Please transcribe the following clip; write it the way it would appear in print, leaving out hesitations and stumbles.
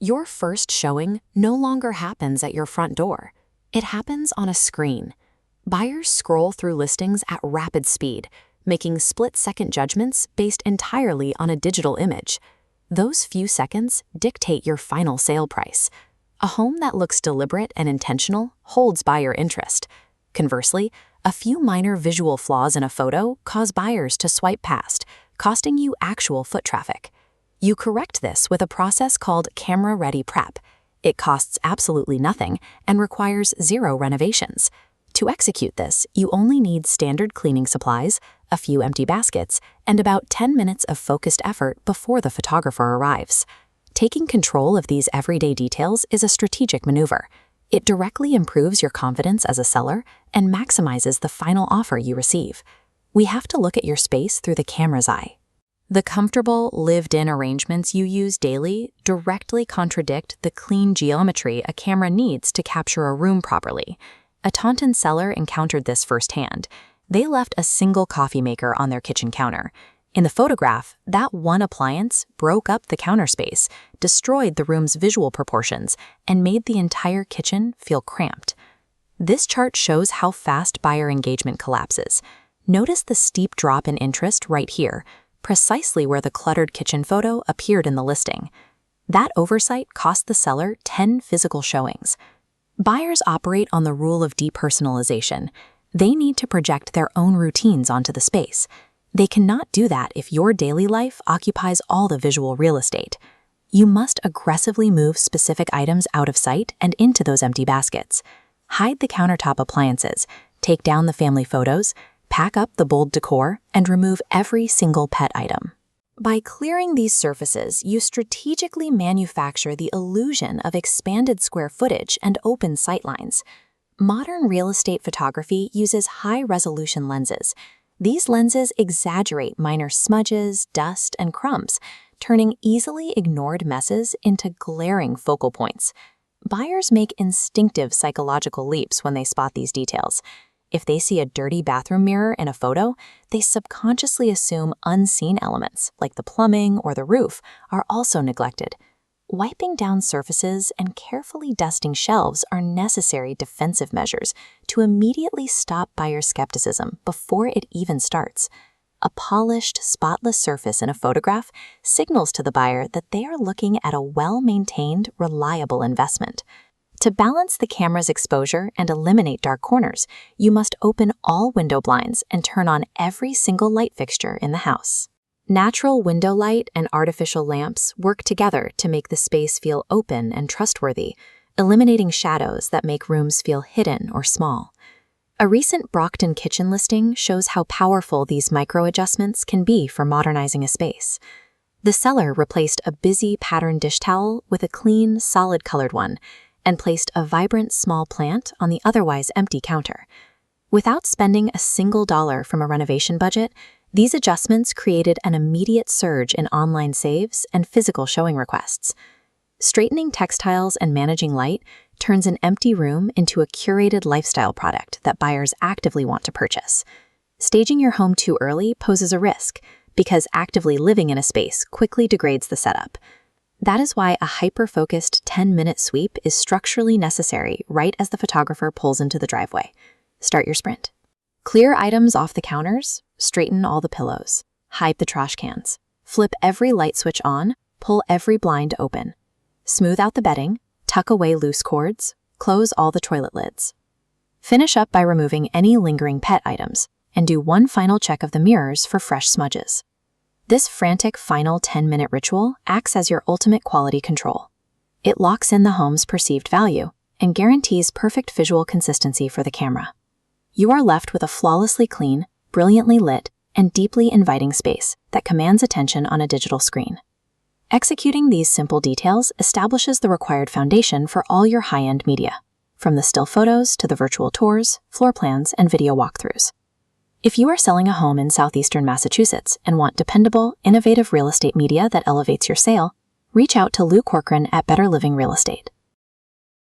Your first showing no longer happens at your front door. It happens on a screen. Buyers scroll through listings at rapid speed, making split-second judgments based entirely on a digital image. Those few seconds dictate your final sale price. A home that looks deliberate and intentional holds buyer interest. Conversely, a few minor visual flaws in a photo cause buyers to swipe past, costing you actual foot traffic. You correct this with a process called camera-ready prep. It costs absolutely nothing and requires zero renovations. To execute this, you only need standard cleaning supplies, a few empty baskets, and about 10 minutes of focused effort before the photographer arrives. Taking control of these everyday details is a strategic maneuver. It directly improves your confidence as a seller and maximizes the final offer you receive. We have to look at your space through the camera's eye. The comfortable, lived-in arrangements you use daily directly contradict the clean geometry a camera needs to capture a room properly. A Taunton seller encountered this firsthand. They left a single coffee maker on their kitchen counter. In the photograph, that one appliance broke up the counter space, destroyed the room's visual proportions, and made the entire kitchen feel cramped. This chart shows how fast buyer engagement collapses. Notice the steep drop in interest right here, precisely where the cluttered kitchen photo appeared in the listing. That oversight cost the seller 10 physical showings. Buyers operate on the rule of depersonalization. They need to project their own routines onto the space. They cannot do that if your daily life occupies all the visual real estate. You must aggressively move specific items out of sight and into those empty baskets. Hide the countertop appliances, take down the family photos, pack up the bold decor, and remove every single pet item. By clearing these surfaces, you strategically manufacture the illusion of expanded square footage and open sightlines. Modern real estate photography uses high-resolution lenses. These lenses exaggerate minor smudges, dust, and crumbs, turning easily ignored messes into glaring focal points. Buyers make instinctive psychological leaps when they spot these details. If they see a dirty bathroom mirror in a photo, they subconsciously assume unseen elements, like the plumbing or the roof, are also neglected. Wiping down surfaces and carefully dusting shelves are necessary defensive measures to immediately stop buyer skepticism before it even starts. A polished, spotless surface in a photograph signals to the buyer that they are looking at a well-maintained, reliable investment. To balance the camera's exposure and eliminate dark corners, you must open all window blinds and turn on every single light fixture in the house. Natural window light and artificial lamps work together to make the space feel open and trustworthy, eliminating shadows that make rooms feel hidden or small. A recent Brockton kitchen listing shows how powerful these micro-adjustments can be for modernizing a space. The seller replaced a busy patterned dish towel with a clean, solid-colored one, and placed a vibrant small plant on the otherwise empty counter. Without spending a single dollar from a renovation budget, these adjustments created an immediate surge in online saves and physical showing requests. Straightening textiles and managing light turns an empty room into a curated lifestyle product that buyers actively want to purchase. Staging your home too early poses a risk, because actively living in a space quickly degrades the setup. That is why a hyper-focused 10-minute sweep is structurally necessary right as the photographer pulls into the driveway. Start your sprint. Clear items off the counters, straighten all the pillows, hide the trash cans, flip every light switch on, pull every blind open. Smooth out the bedding, tuck away loose cords, close all the toilet lids. Finish up by removing any lingering pet items, and do one final check of the mirrors for fresh smudges. This frantic final 10-minute ritual acts as your ultimate quality control. It locks in the home's perceived value and guarantees perfect visual consistency for the camera. You are left with a flawlessly clean, brilliantly lit, and deeply inviting space that commands attention on a digital screen. Executing these simple details establishes the required foundation for all your high-end media, from the still photos to the virtual tours, floor plans, and video walkthroughs. If you are selling a home in Southeastern Massachusetts and want dependable, innovative real estate media that elevates your sale, reach out to Lou Corcoran at Better Living Real Estate.